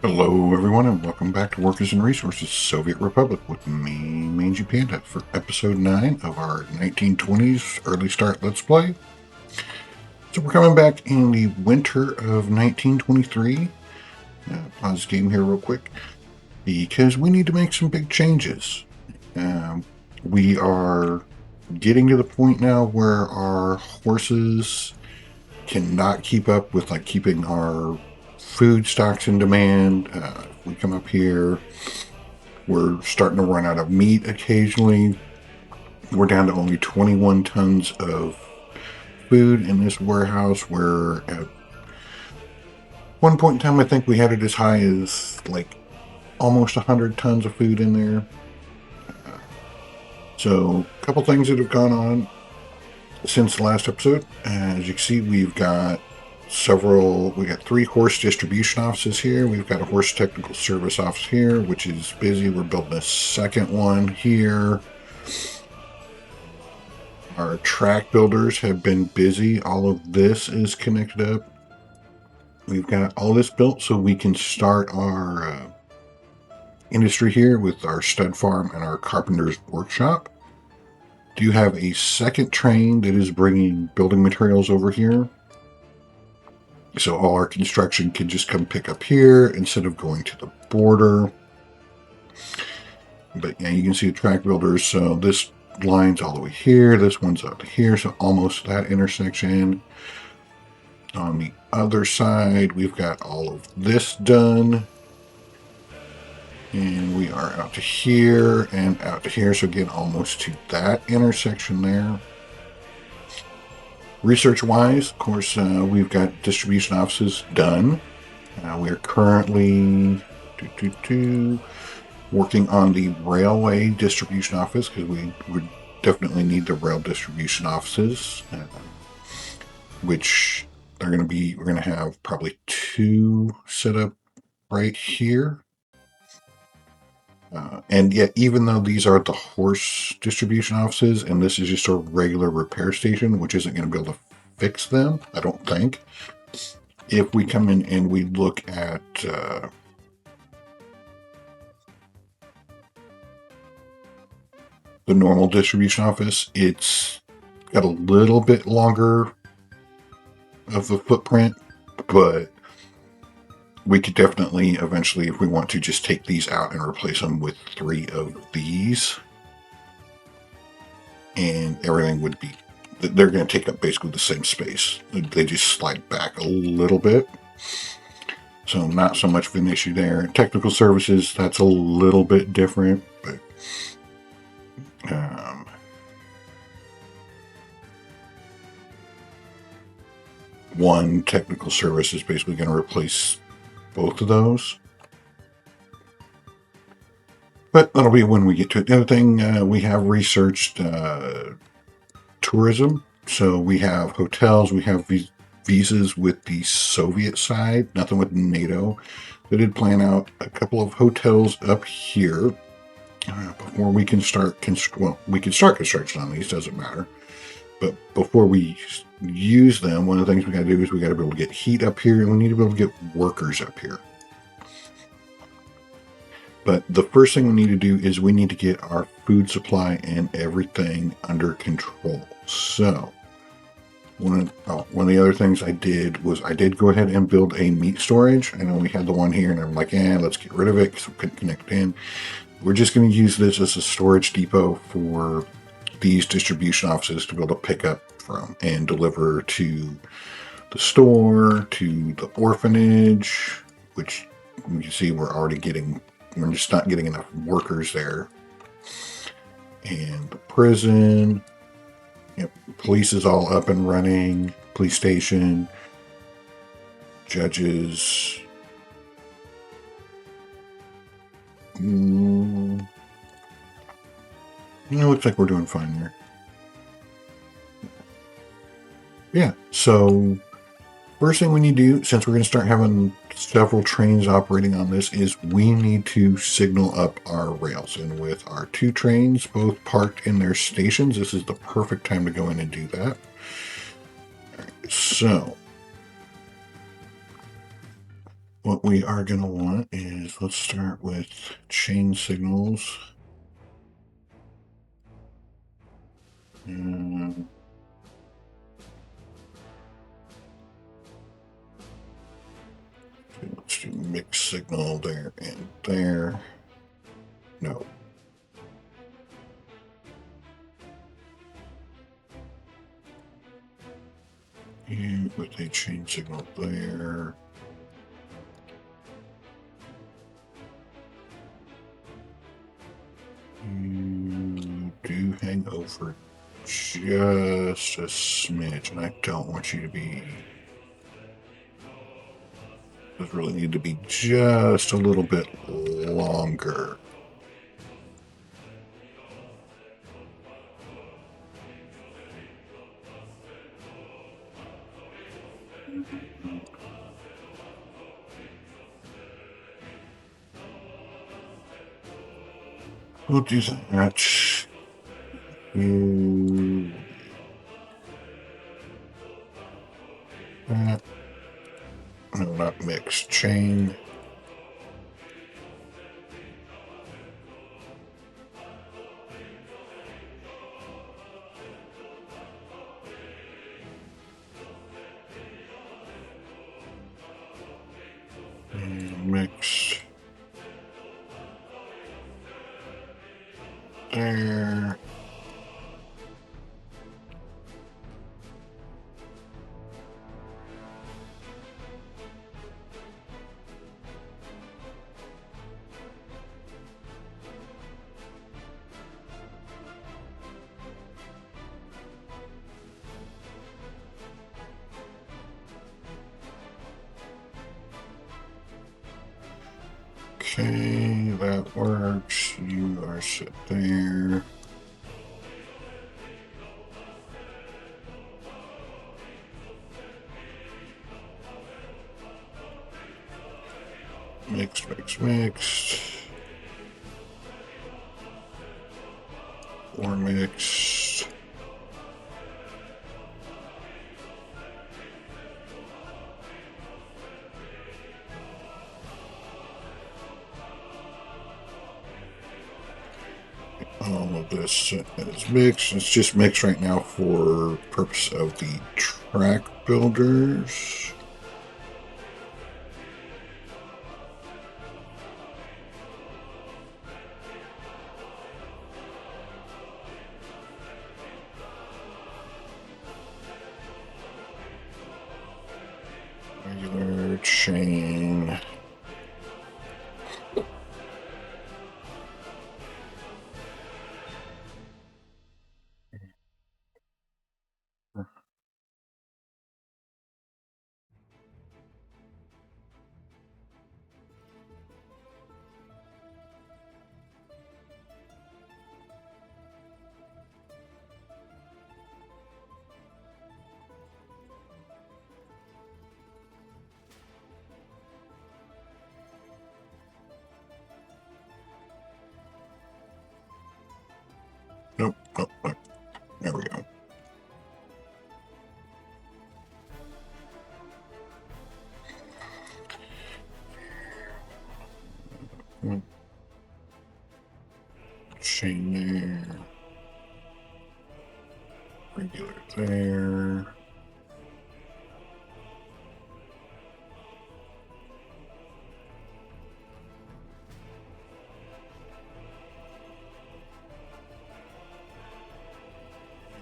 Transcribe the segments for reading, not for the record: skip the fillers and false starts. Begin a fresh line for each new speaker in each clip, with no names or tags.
Hello everyone and welcome back to Workers and Resources Soviet Republic with me, Mangy Panda, for episode 9 of our 1920s Early Start Let's Play. So we're coming back in the winter of 1923. Pause the game here real quick because we need to make some big changes. We are getting to the point now where our horses cannot keep up with keeping our food stocks in demand. If we come up here, we're starting to run out of meat occasionally. We're down to only 21 tons of food in this warehouse, where at one point in time I think we had it as high as almost 100 tons of food in there. So a couple things that have gone on since the last episode. As you can see, we got 3 horse distribution offices here. We've got a horse technical service office here, which is busy. We're building a second one here. Our track builders have been busy. All of this is connected up. We've got all this built so we can start our industry here with our stud farm and our carpenter's workshop. Do you have a second train that is bringing building materials over here? So all our construction can just come pick up here instead of going to the border. But yeah, you can see the track builders. So this line's all the way here. This one's up to here. So almost that intersection. On the other side, we've got all of this done. And we are out to here and out to here. So again, almost to that intersection there. Research-wise, of course, we've got distribution offices done. We're currently working on the railway distribution office because we would definitely need the rail distribution offices, which we're going to have probably 2 set up right here. And yet, even though these are the horse distribution offices, and this is just a regular repair station, which isn't going to be able to fix them, I don't think. If we come in and we look at the normal distribution office, it's got a little bit longer of a footprint, but we could definitely eventually, if we want to, just take these out and replace them with 3 of these. And everything would be, they're going to take up basically the same space. They just slide back a little bit. So not so much of an issue there. Technical services, that's a little bit different, but one technical service is basically going to replace both of those. But that'll be when we get to it. The other thing, we have researched tourism. So we have hotels, we have visas with the Soviet side, nothing with NATO. They did plan out a couple of hotels up here before we can start we can start construction on these, doesn't matter. But before we use them, one of the things we got to do is we got to be able to get heat up here, and we need to be able to get workers up here. But the first thing we need to do is we need to get our food supply and everything under control. So one of the other things I did was I did go ahead and build a meat storage. I know we had the one here, and I'm like, let's get rid of it because we couldn't connect in. We're just going to use this as a storage depot for these distribution offices to be able to pick up from and deliver to the store, to the orphanage, which you can see we're just not getting enough workers there. And the prison, police is all up and running, police station, judges. Looks like we're doing fine there. Yeah, so first thing we need to do, since we're going to start having several trains operating on this, is we need to signal up our rails. And with our 2 trains both parked in their stations, this is the perfect time to go in and do that. All right, so what we are going to want is, let's start with chain signals. And let's do mix signal there and there. No. And with a chain signal there. You do hang over just a smidge, and I don't want you to be. Those really need to be just a little bit longer. We'll do that. That. No, not mix. Chain. And mix. There. Okay, that works. You are set there. Mix, mix, mix. Or mixed. All of this is mixed. It's just mixed right now for purpose of the track builders. Regular chain. Nope, nope, nope. There we go. Chain there. Regular there.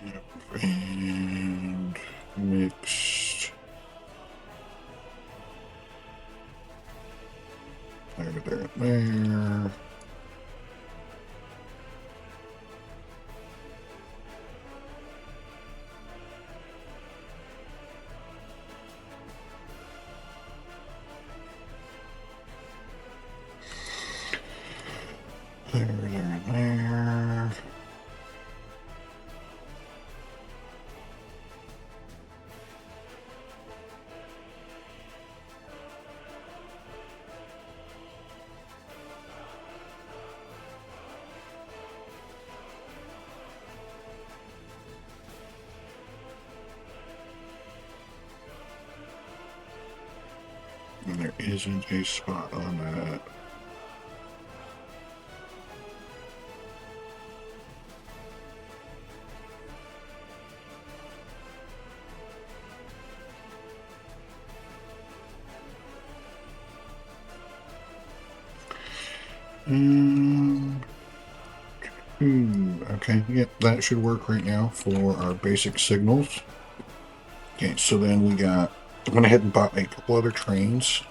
Yep. And mixed. There. There. And there There isn't a spot on that. Okay, yep, that should work right now for our basic signals. Okay, so then we went ahead and bought a couple other trains.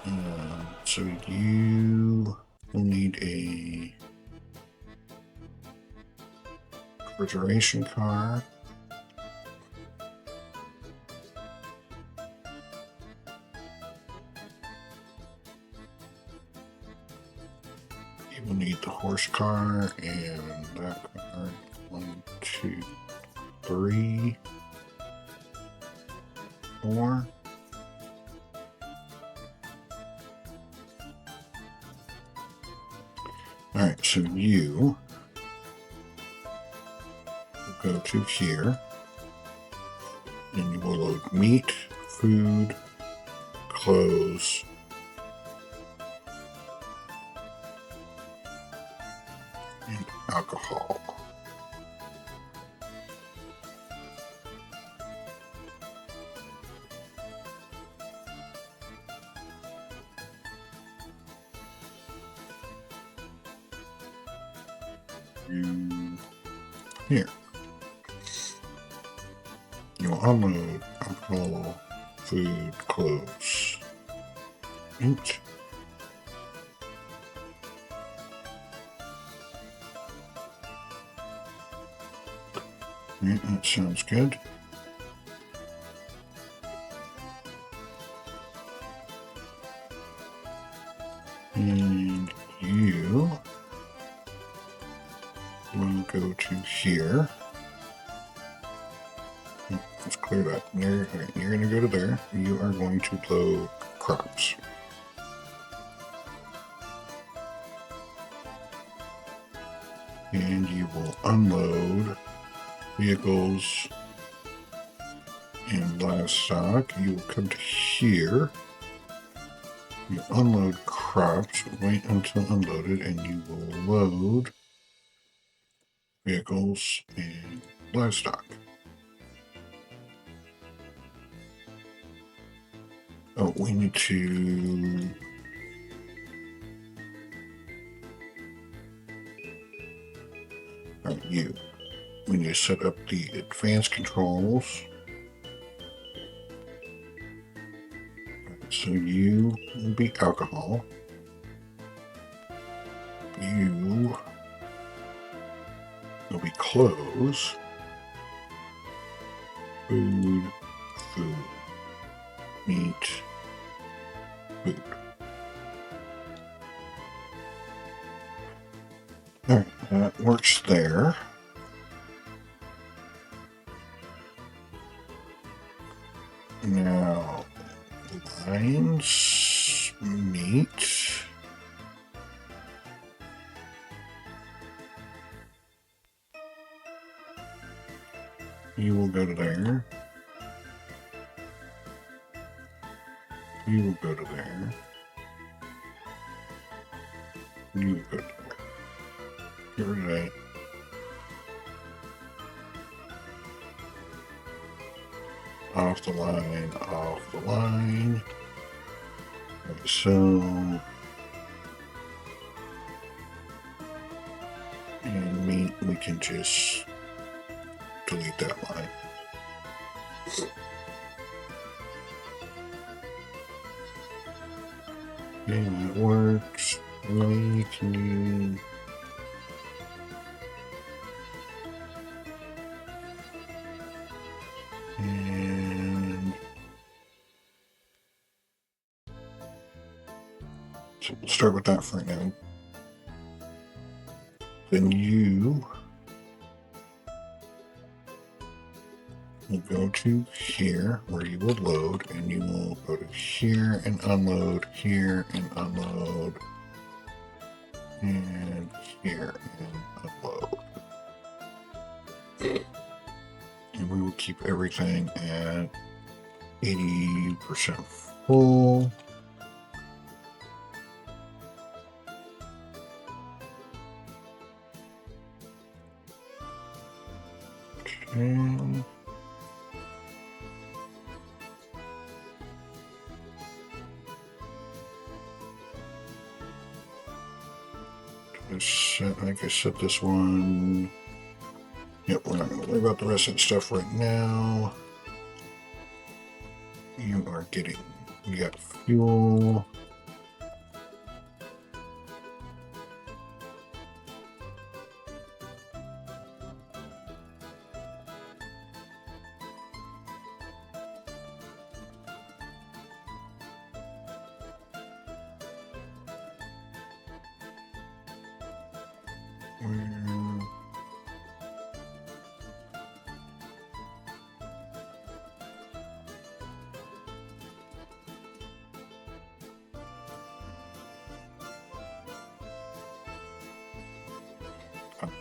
So you will need a refrigeration car. You will need the horse car and that car. 1, 2, 3, 4. Alright, so you will go to here and you will load meat, food, clothes, and alcohol. Here. You'll unload alcohol, food, clothes. Oops. Right, that sounds good. And you will go to here. Let's clear that. You're going to go to there. You are going to load crops. And you will unload vehicles and livestock. You will come to here. You unload crops. Wait until unloaded, and you will load vehicles and livestock. Oh, we need to we need to set up the advanced controls. So you will be alcohol. You will be clothes. Food, meat, food. Alright, that works there. Now, lines, meat. You will go to there. You will go to there. You will go to there. Get rid of that. Off the line, off the line. Like so. And meat, we can just delete that line. Okay, that works. We can and so we'll start with that for right now. Then you will go to here where you will load, and you will go to here and unload, here and unload, and here and unload. And we will keep everything at 80% full. And I think I set this one. Yep, we're not going to worry about the rest of the stuff right now. You are getting, you got fuel.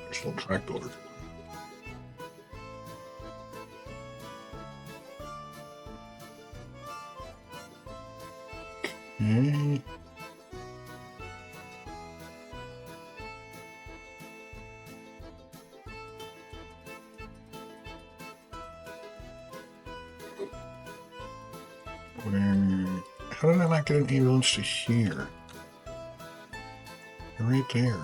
There's a little track builder. Okay. How did I not get an ambulance to here? Right there.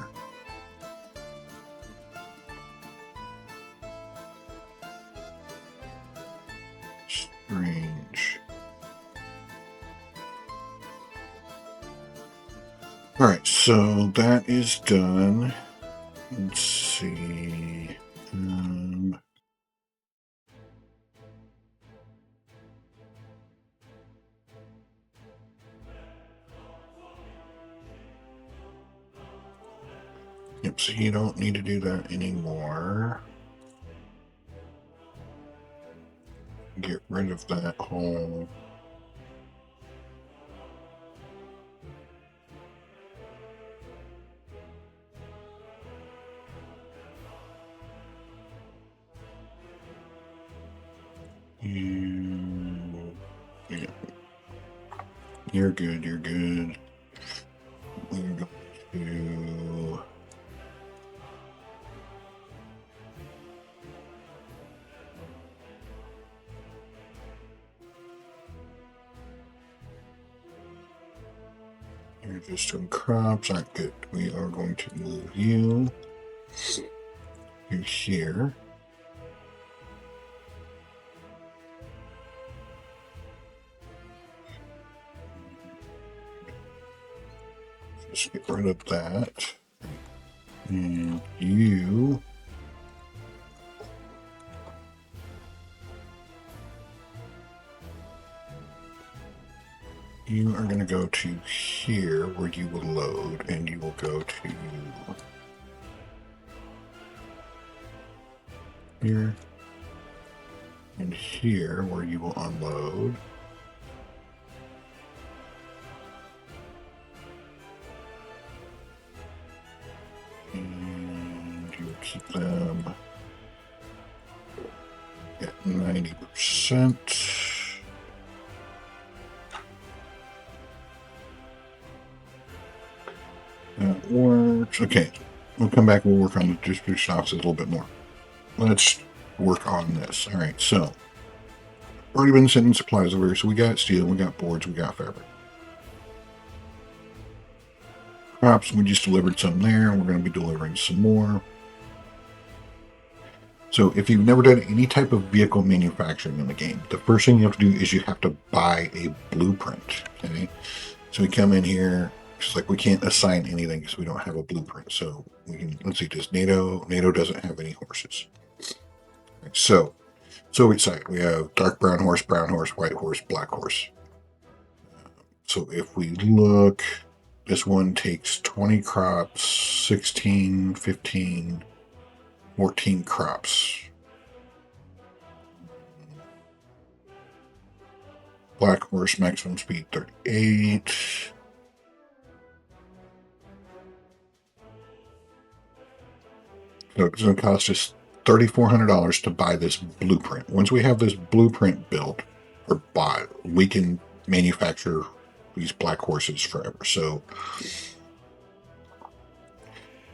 Strange. Alright, so that is done. Let's see. Yep, so you don't need to do that anymore. Get rid of that whole... Yeah. You're good, you're good. We're going to... You're just doing crops, aren't good. We are going to move you to here. Just get rid of that. And you... You are going to go to here where you will load, and you will go to here and here where you will unload. And you will keep them at 90%. That works. Okay, we'll come back. We'll work on the distribution office a little bit more. Let's work on this. All right, so already been sending supplies over here. So we got steel, we got boards, we got fabric. Crops, we just delivered some there. We're going to be delivering some more. So if you've never done any type of vehicle manufacturing in the game, the first thing you have to do is you have to buy a blueprint. Okay, so we come in here. It's like we can't assign anything because we don't have a blueprint. So we can, let's see, does NATO doesn't have any horses. So Soviet side, we have dark brown horse, white horse, black horse. So if we look, this one takes 20 crops, 16, 15, 14 crops. Black horse, maximum speed 38. So it's going to cost us $3,400 to buy this blueprint. Once we have this blueprint built or bought, we can manufacture these black horses forever. So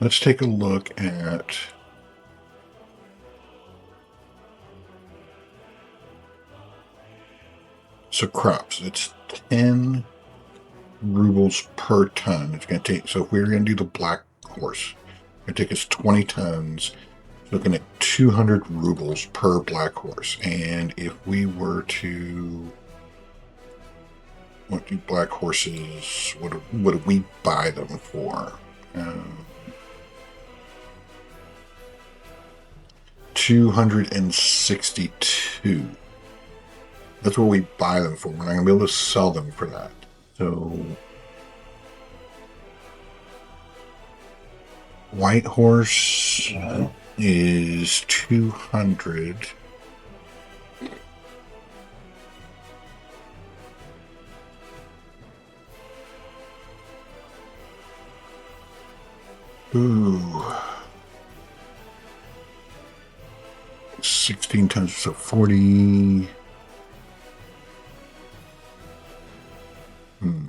let's take a look at So crops, it's 10 rubles per ton. It's going to take, so if we're going to do the black horse, it's going to take us 20 tons. Looking at 200 rubles per black horse. And if we were to, what do black horses, what do we buy them for? 262. That's what we buy them for. We're not going to be able to sell them for that. So, white horse is 200. Ooh. 16 tons, so 40.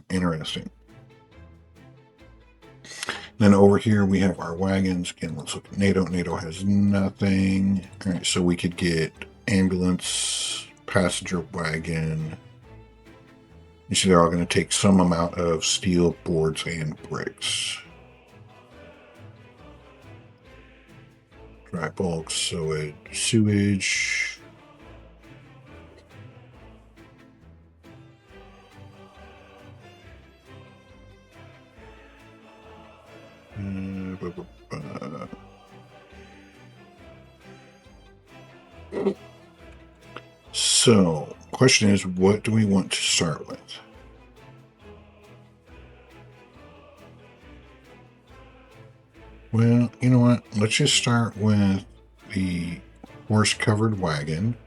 Interesting. Then over here we have our wagons. Again, let's look at NATO. NATO has nothing. All right, so we could get ambulance, passenger wagon. You see, they're all going to take some amount of steel, boards, and bricks. Dry bulk, sewage. So, question is, what do we want to start with? Well, you know what? Let's just start with the horse-covered wagon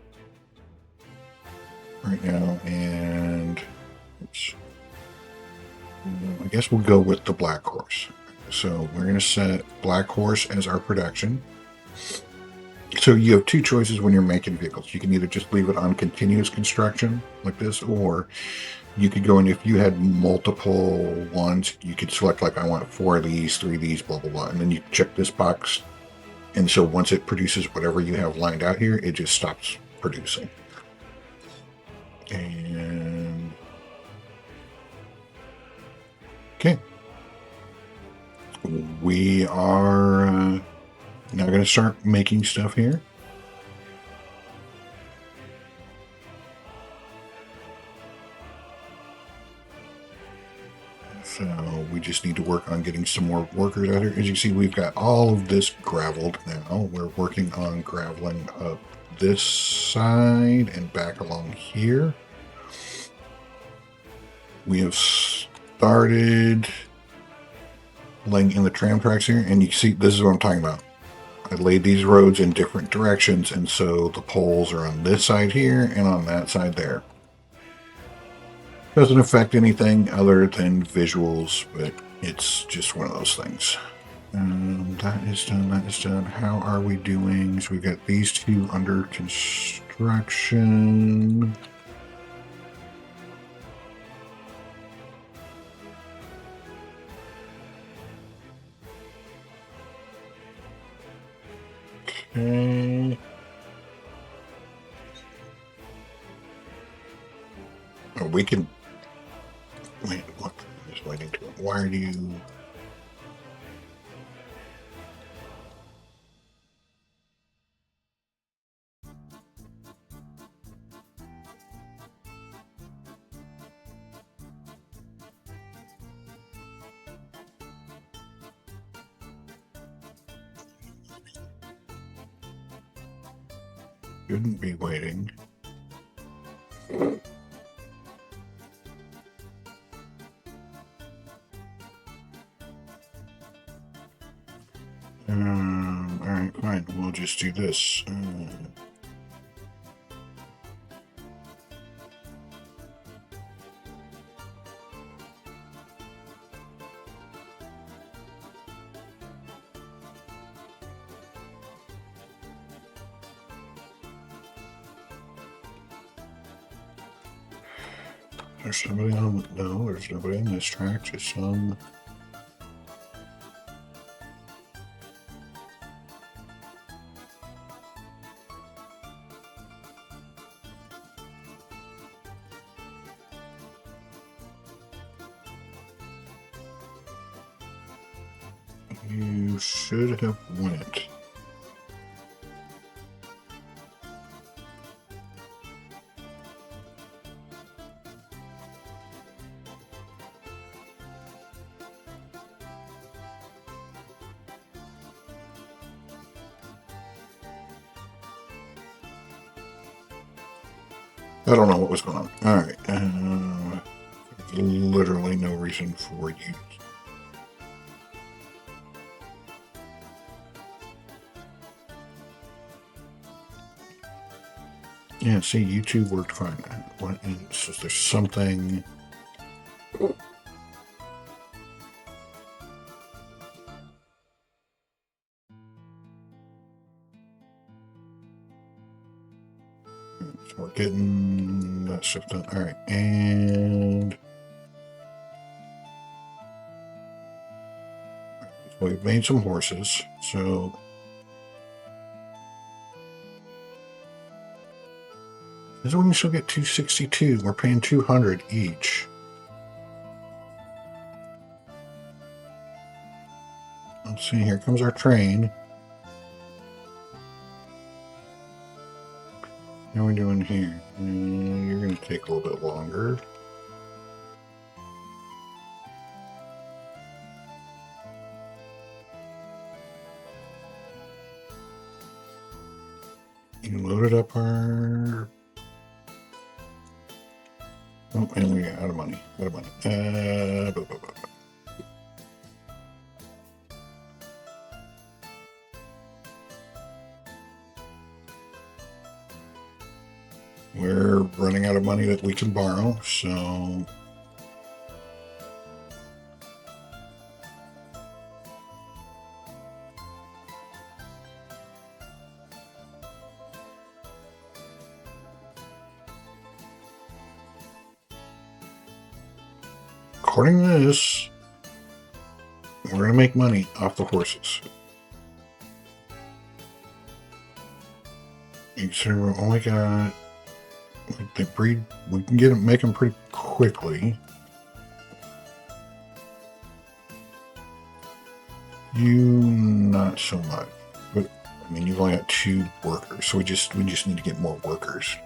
right now, and I guess we'll go with the black horse. So we're going to set black horse as our production. So you have two choices when you're making vehicles. You can either just leave it on continuous construction like this, or you could go in, if you had multiple ones, you could select like, I want 4 of these, 3 of these, blah, blah, blah. And then you check this box. And so once it produces whatever you have lined out here, it just stops producing. And okay. We are now going to start making stuff here. So we just need to work on getting some more workers out here. As you see, we've got all of this graveled now. We're working on graveling up this side and back along here. We have started laying in the tram tracks here, and you see, this is what I'm talking about. I laid these roads in different directions, and so the poles are on this side here and on that side there. Doesn't affect anything other than visuals, but it's just one of those things. That is done, that is done. How are we doing? So we've got these two under construction. Okay. Oh, we can... Wait, what? I'm just waiting to... Why do you... Shouldn't be waiting. Alright, fine. We'll just do this. There's somebody on... No, there's nobody on this track. Just some... You should have went. I don't know what was going on. All right. There's literally no reason for you. Yeah, see, you two worked fine. So there's something. So we're getting that stuff done. All right, and we've made some horses. So this is when you still get 262. We're paying 200 each. Let's see. Here comes our train. How are we doing here? You're going to take a little bit longer. You loaded up our. Oh, and we got out of money. Out of money. Blah, blah, blah. We're running out of money that we can borrow, so according to this, we're going to make money off the horses. You consider we only got, like, they breed, we can get them, make them pretty quickly. You not so much, but I mean you've only got 2 workers, so we just need to get more workers.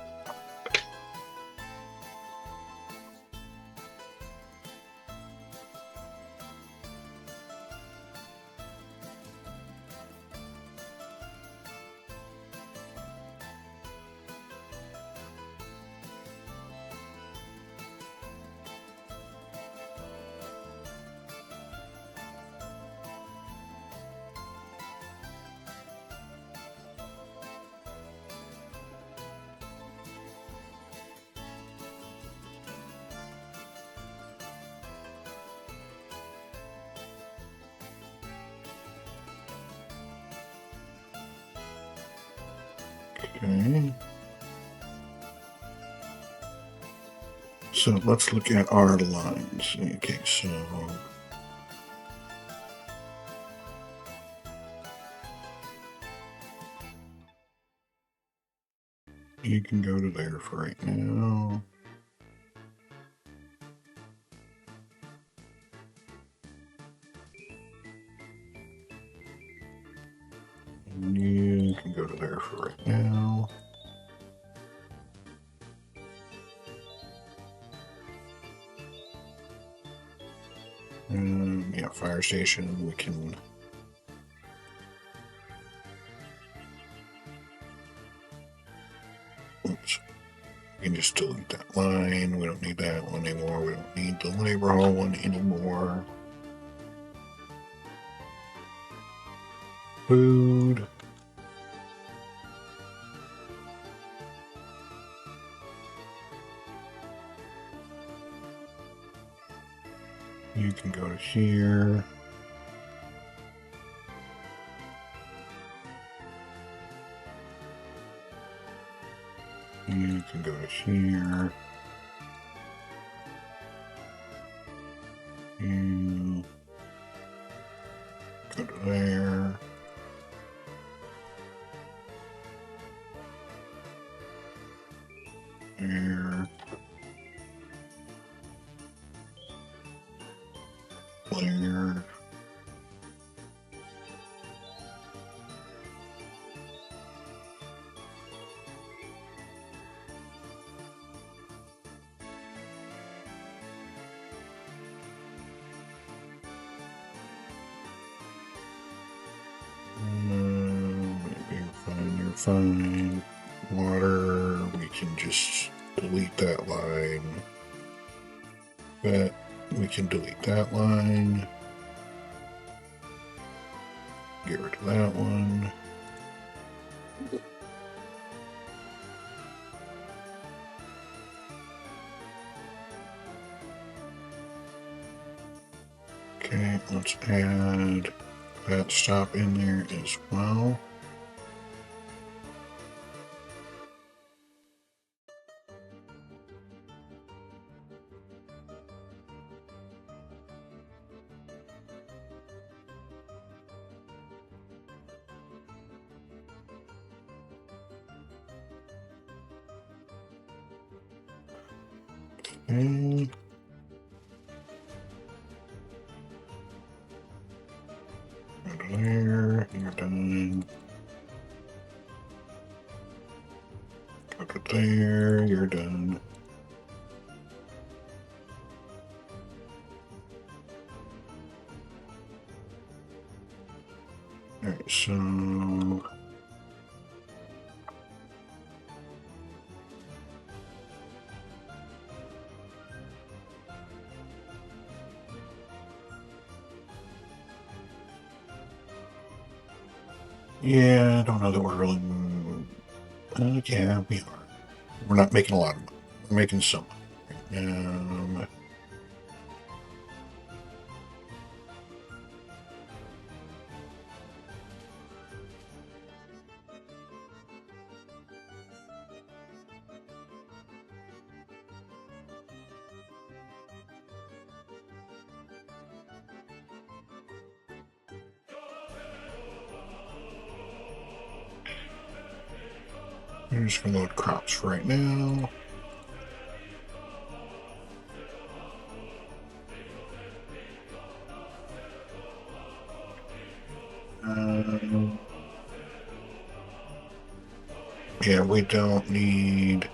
Okay. So let's look at our lines. Okay, so you can go to there for right now. You can go to there for right now. Yeah, fire station, we can. Oops. We can just delete that line. We don't need that one anymore. We don't need the labor hall one anymore. Food. You can go to here. You can go to here. You go to there. There. There. Fine. Water, we can just delete that line. But we can delete that line. Get rid of that one. Okay, let's add that stop in there as well. Okay. Go to there, you're done. Go to there, you're done. Alright, so yeah, I don't know that we're really. Yeah, we are. We're not making a lot of money. We're making some money. I'm just going to load crops for right now. Yeah, we don't need.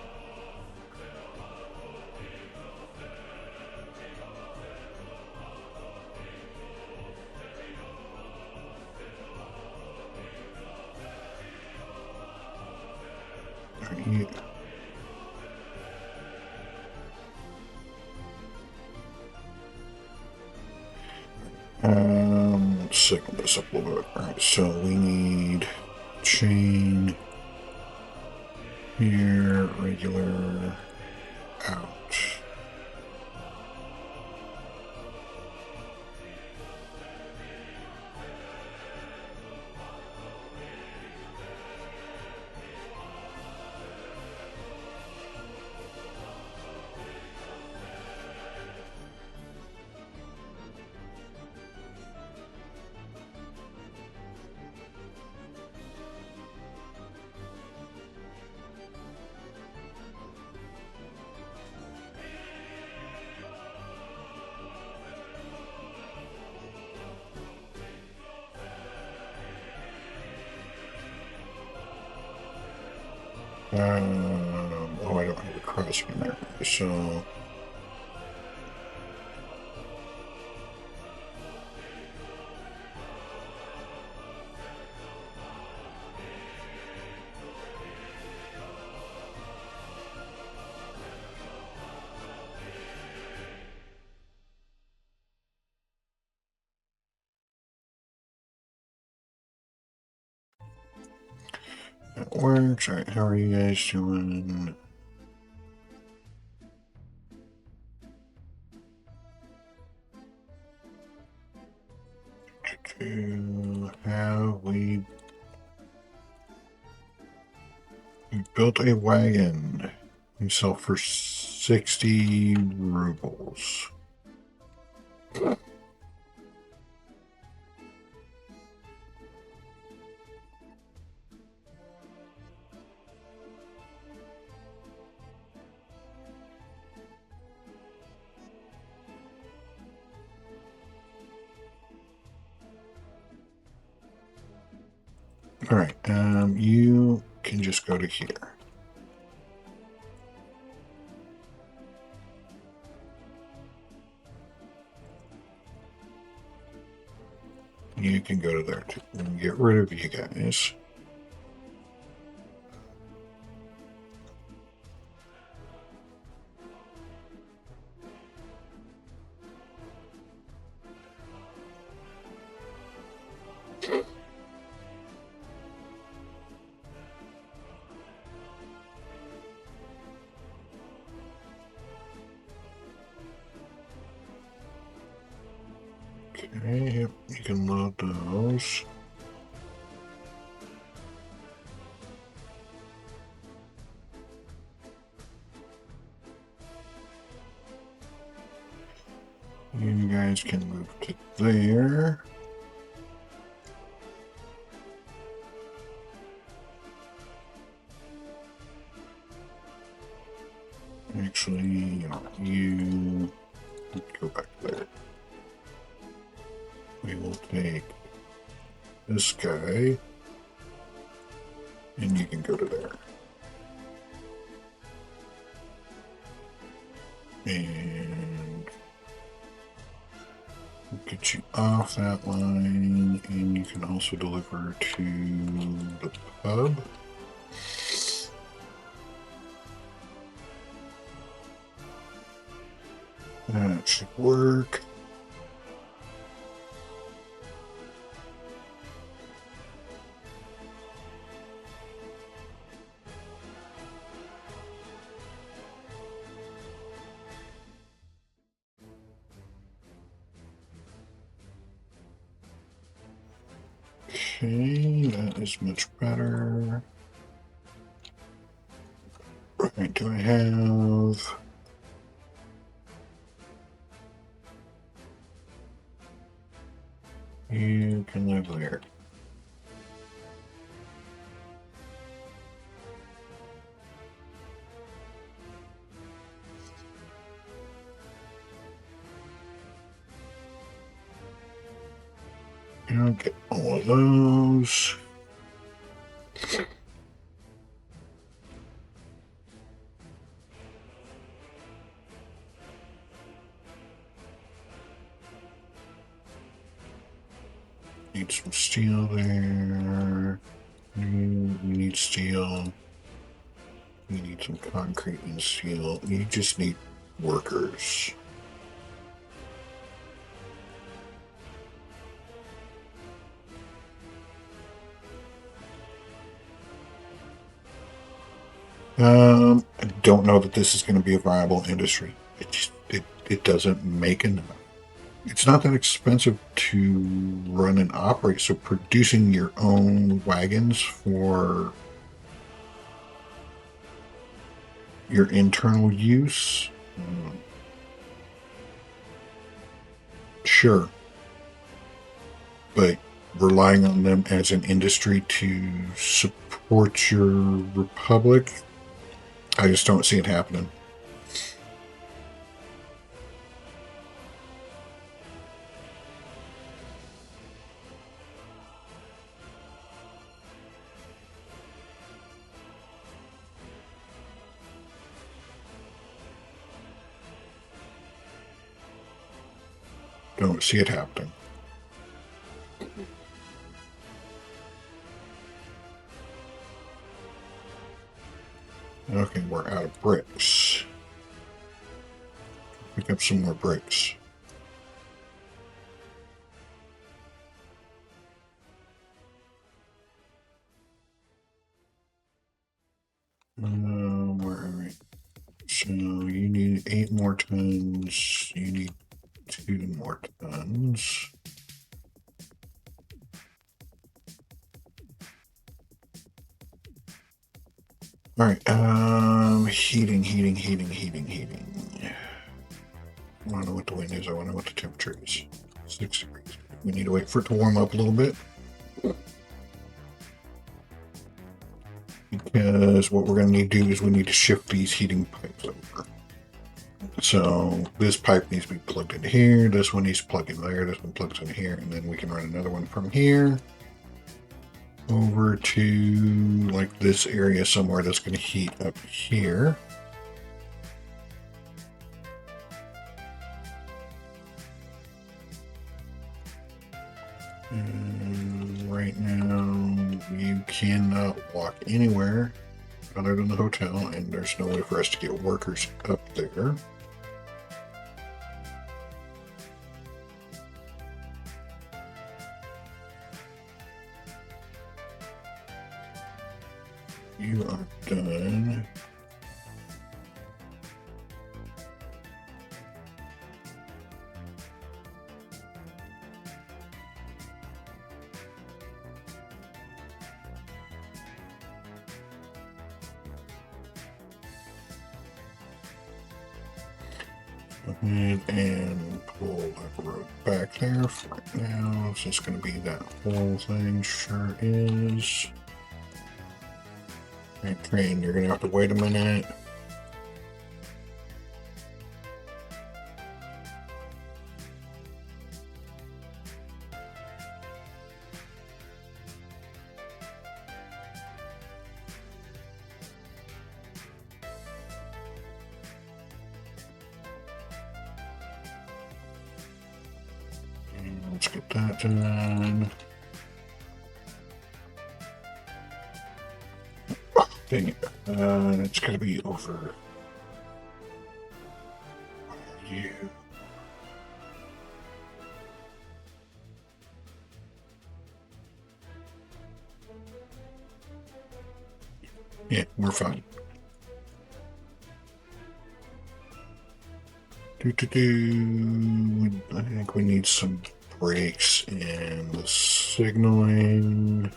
Let's signal this up a little bit. Alright, so we need chain here, regular, out. Oh, I don't have a crossing in there. So that works. Alright, how are you guys doing? Have we built a wagon? We sell for 60 rubles. Alright, you can just go to here. You can go to there too. And get rid of you guys. Okay, yep, you can load those. You guys can move to there. Actually, you go back there. We will take this guy, and you can go to there. And get you off that line, and you can also deliver to the pub. That should work. Okay, that is much better. Right, do I have... You can live there. I'll get all of those. Need some steel there. We need steel. We need some concrete and steel. You just need workers. I don't know that this is going to be a viable industry. It doesn't make enough. It's not that expensive to run and operate, so producing your own wagons for your internal use, sure. But relying on them as an industry to support your republic, I just don't see it happening. Don't see it happening. Okay, we're out of bricks. Pick up some more bricks. Where are we? So you need 8 more tons. You need 2 more tons. All right. Heating. I want to know what the wind is. I want to know what the temperature is. 6 degrees. We need to wait for it to warm up a little bit. Because what we're going to need to do is we need to shift these heating pipes over. So this pipe needs to be plugged into here. This one needs to plug in there. This one plugs in here. And then we can run another one from here over to like this area somewhere that's going to heat up here. And right now you cannot walk anywhere other than the hotel, and there's no way for us to get workers up there. You are done. Go ahead and pull that road back there for right now. Is this going to be that whole thing? Sure is. Hey, train, you're going to have to wait a minute. Let's get that done. Dang it. It's got to be over. You. Yeah, we're fine. I think we need some brakes and the signaling.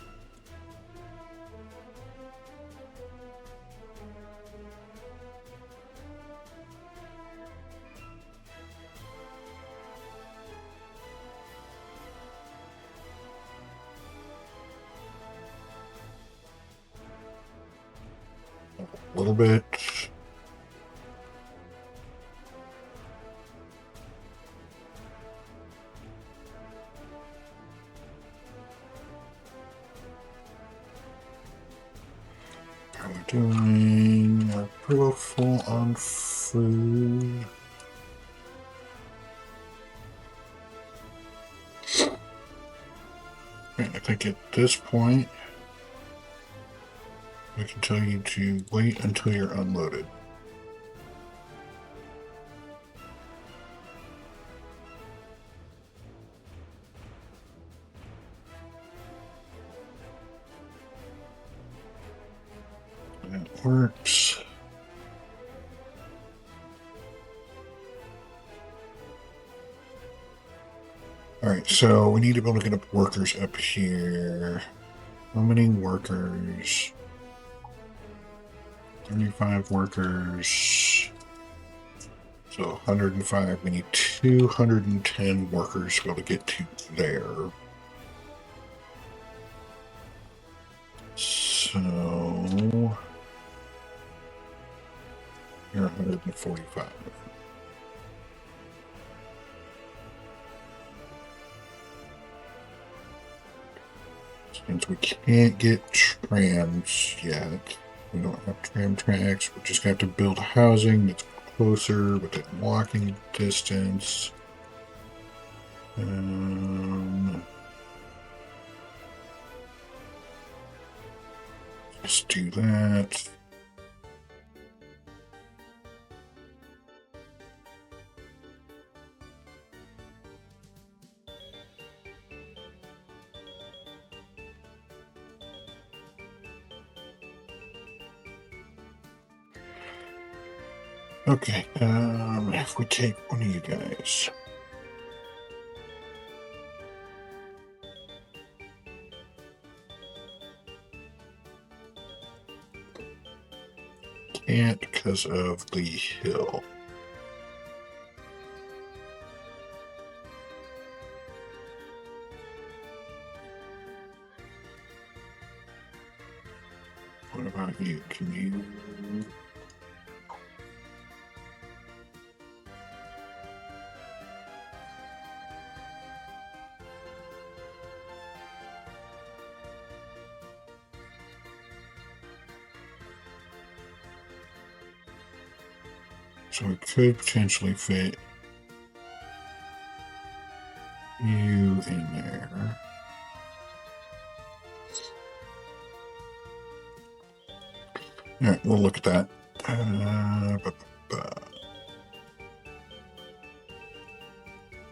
A little bit. How are we doing? Pretty well full on food. I think at this point, I can tell you to wait until you're unloaded. That works. Alright, so we need to be able to get up workers up here. How many workers? 35 workers. So 105. We need 210 workers to be able to get to there. So you're 145. Since we can't get trams yet, we don't have tram tracks, we're just going to have to build housing that's closer within walking distance. Let's do that. Okay, if we take one of you guys. Can't because of the hill. What about you? Can you? So it could potentially fit you in there. All right, we'll look at that.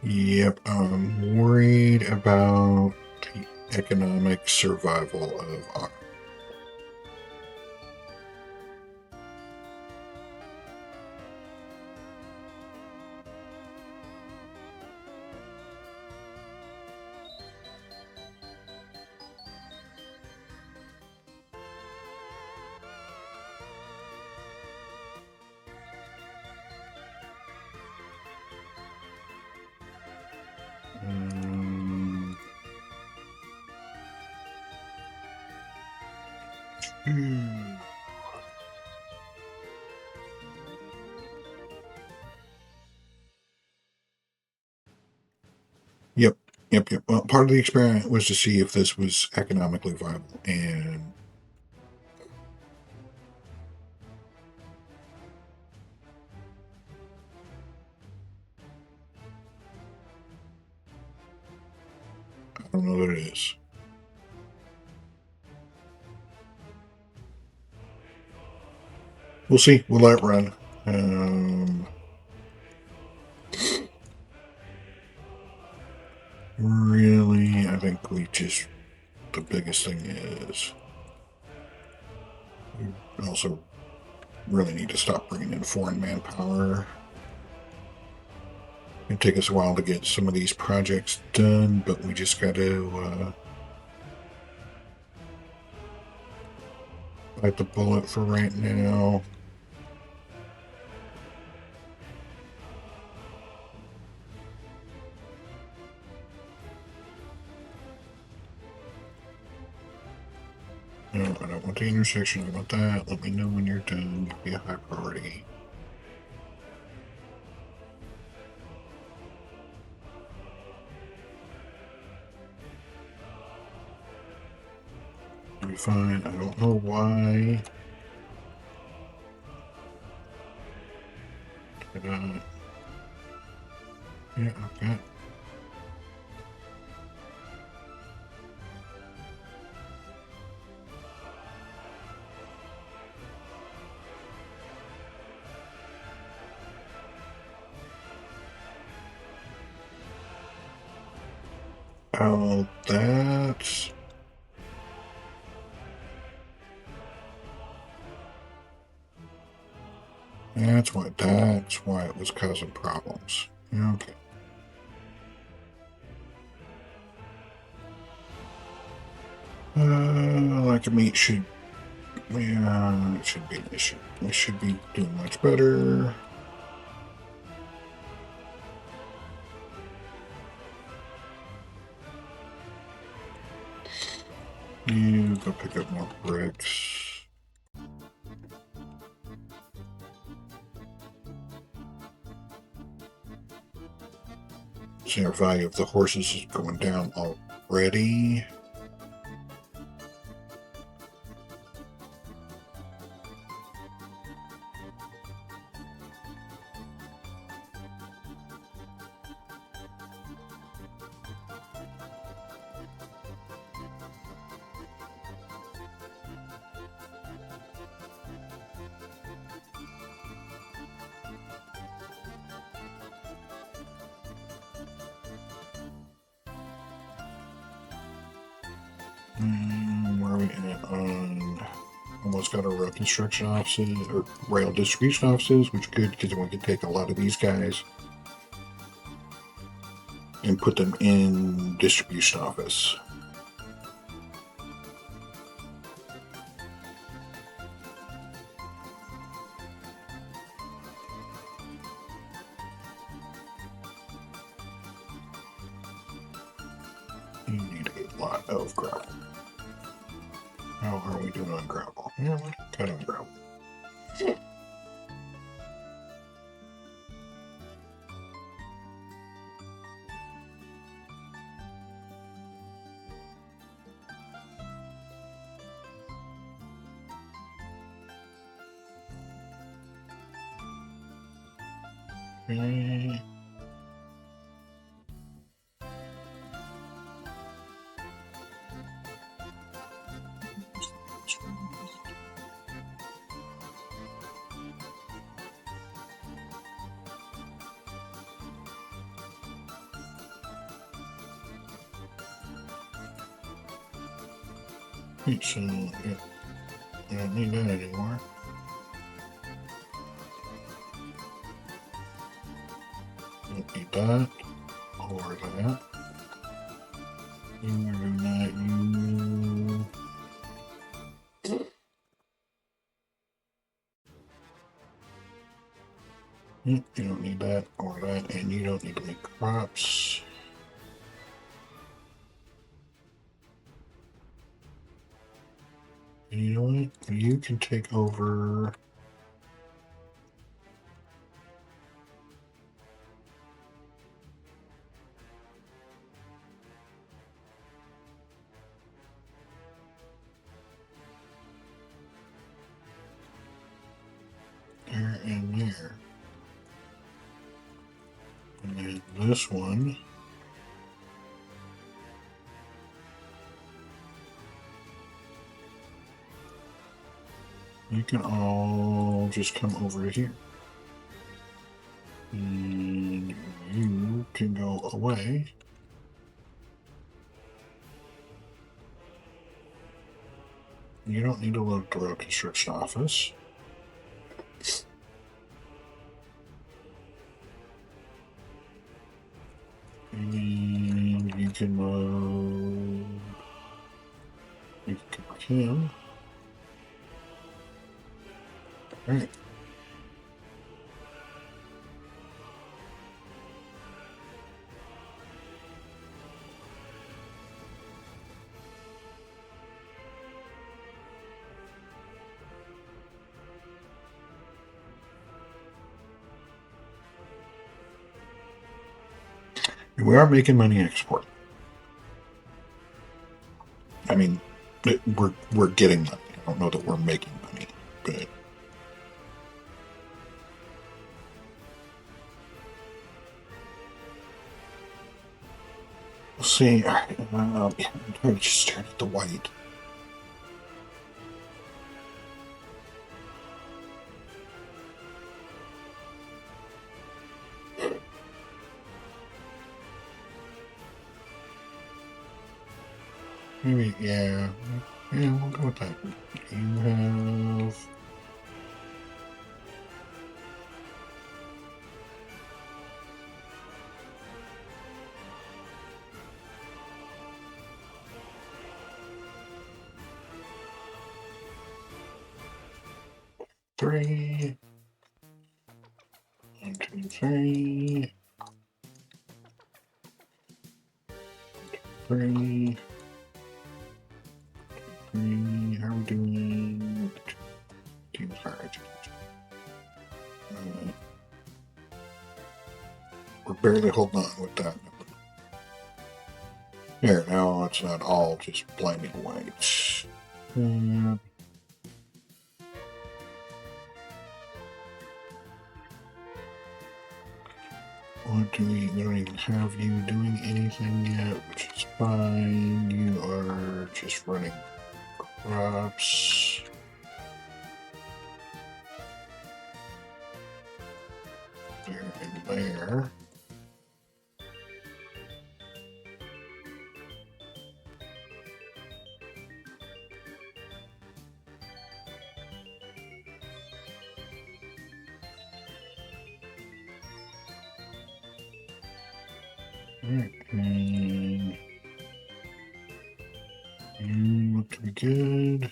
Yep, I'm worried about the economic survival of our. Yep, yep. Well, part of the experiment was to see if this was economically viable, and I don't know that it is. We'll see. We'll let it run. Really, I think the biggest thing is we also really need to stop bringing in foreign manpower. It'll take us a while to get some of these projects done, but we just got to bite the bullet for right now. No, I don't want the intersection. I want that. Let me know when you're done. Be a high priority. Be fine. I don't know why. Yeah, okay. Oh, that's why it was causing problems. Okay. Like a meat should, yeah, it should be an issue. We should be doing much better. You go pick up more bricks. See, our value of the horses is going down already. Where are we at on? Almost got our rail construction offices or rail distribution offices, which is good because we can take a lot of these guys and put them in distribution office. You need a lot of gravel. How are we doing on gravel? Yeah, we're kind of gravel. Okay. So, yeah, I don't need that anymore. Don't need that or that. You are doing that. You don't need that or that, and you don't need to make crops. You know what? You can take over. There and there. And then this one. You can all just come over here. And you can go away. You don't need to load the road construction office. And you can load. You can cover him. Alright. We are making money export. I mean, we're getting money. I don't know that we're making money, but we'll see. I'm just staring at the white. Maybe, yeah, we'll go with that. You have. Three. 1, 2, 3. 3. 3. How are we doing? Team hard. We're barely holding on with that. There, now it's not all just blinding white. What do we don't even have you doing anything yet, which is fine. You are just running crops. There and there. Alright, and you look to be good.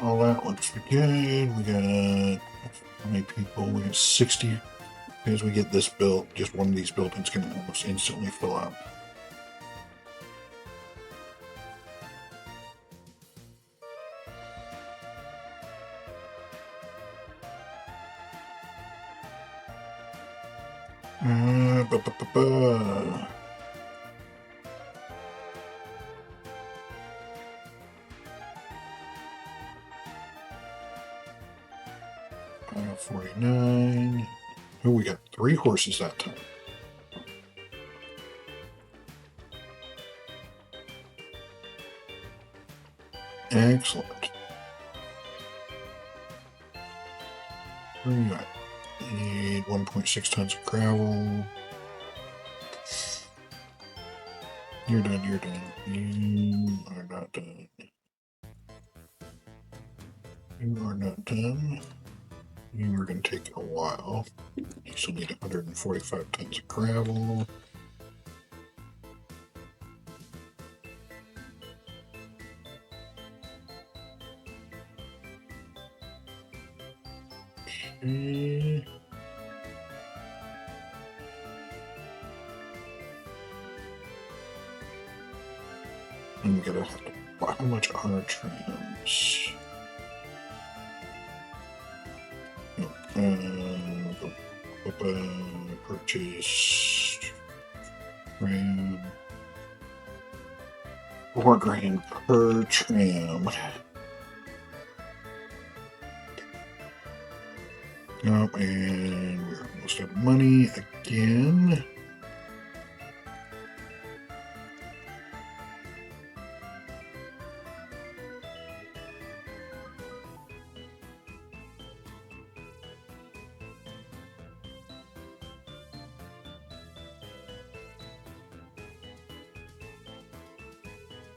All that looks good. We got how many people? We got 60. As we get this built, just one of these buildings can almost instantly fill up. Ba, ba, ba, ba. Pile 49. Oh, we got 3 horses that time. Excellent. Where are you at? Need 1.6 tons of gravel. You're done, you're done. You are not done. You are not done. You are going to take a while. You still need 145 tons of gravel. Okay. And we gotta have to buy how much are trims? Purchase trim. $4,000 per trim. Oh, and we're almost out of money again.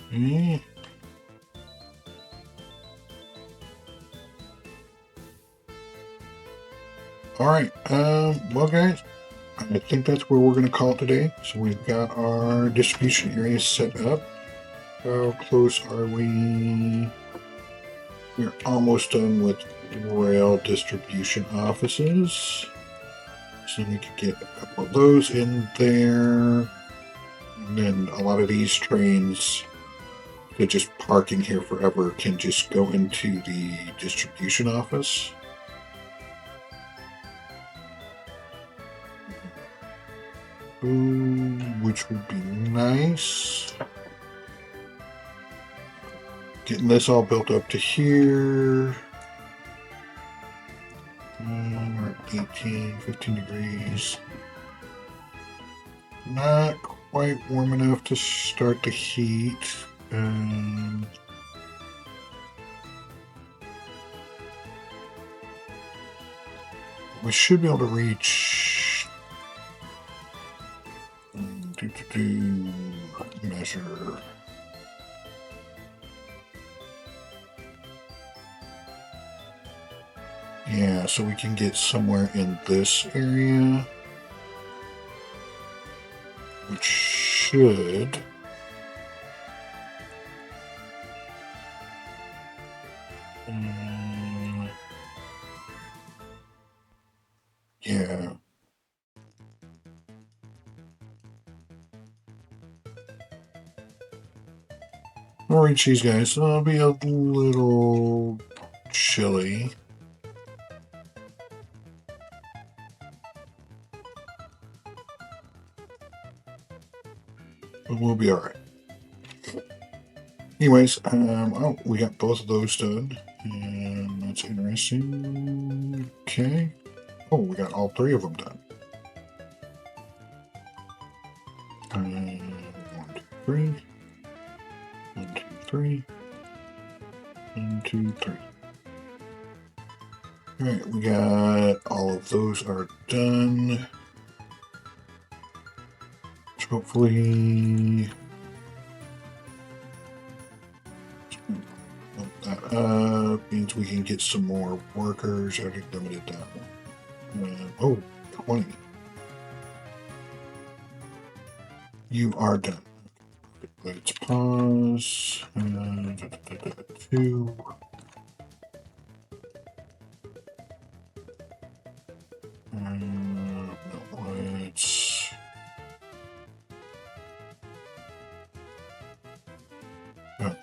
Okay. All right. Well, guys, I think that's where we're going to call it today. So we've got our distribution area set up. How close are we? We're almost done with rail distribution offices. So we could get a couple of those in there. And then a lot of these trains that just parking here forever can just go into the distribution office. Which would be nice. Getting this all built up to here. We're at 18, 15 degrees. Not quite warm enough to start the heat. We should be able to reach. Measure. Yeah, so we can get somewhere in this area, which should. Yeah. We'll reach these guys, so it'll be a little chilly. But we'll be alright. Anyways, oh, we got both of those done. And that's interesting. Okay. Oh, we got all three of them done. 1, 2, 3. 1, 2, 3. 1, 2, 3. Alright, we got all of those are done. So hopefully that means we can get some more workers. I already limited that one. Oh, 20. You are done. Let's pause. 2. No, let's.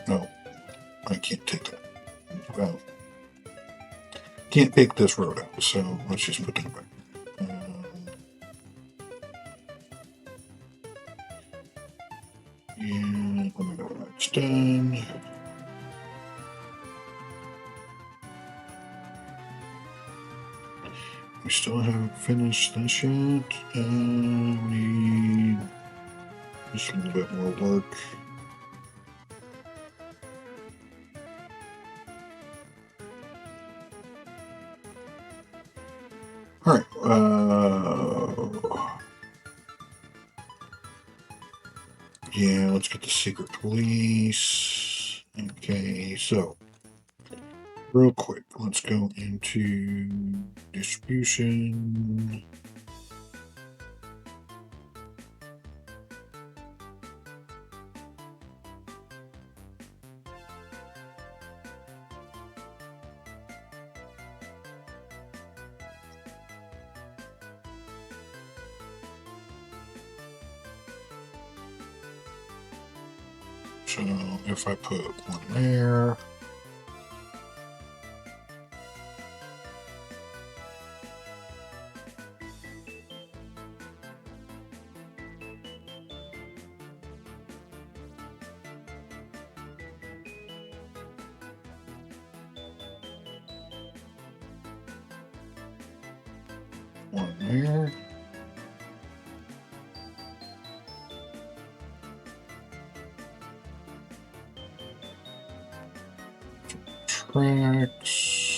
No, I can't take that. Well, can't take this road out, so let's just put that back. And let me know when that's done. We still haven't finished this yet. We need just a little bit more work. All right. Yeah, let's get the secret police. Okay, so real quick, let's go into distribution. So if I put one there, one there. Tracks.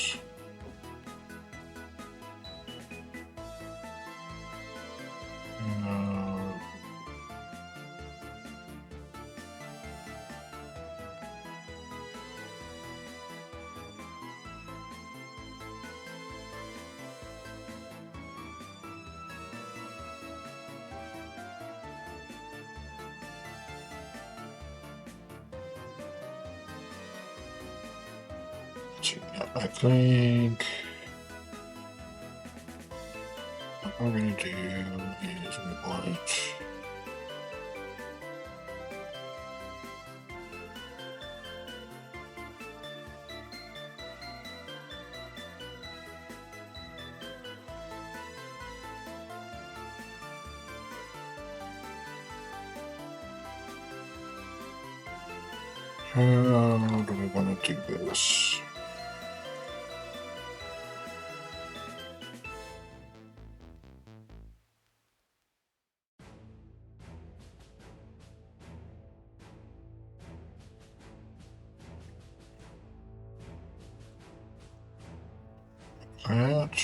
I think what we're going to do is we want how do we want to do this? That.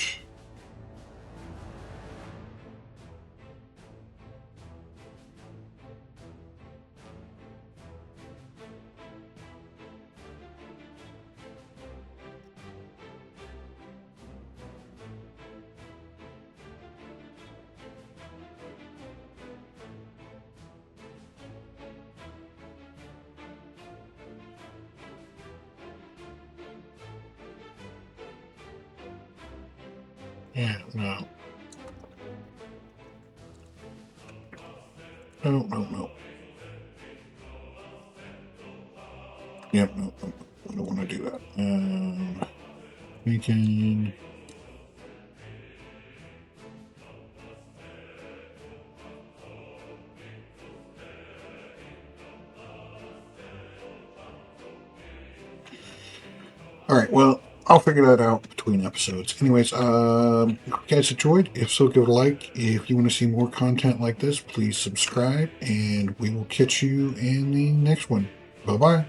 Yeah, no. No. Yep, no, I don't want to do that. We can. All right, well, I'll figure that out between episodes. Anyways, if you guys enjoyed, if so, give it a like. If you want to see more content like this, please subscribe, and we will catch you in the next one. Bye-bye.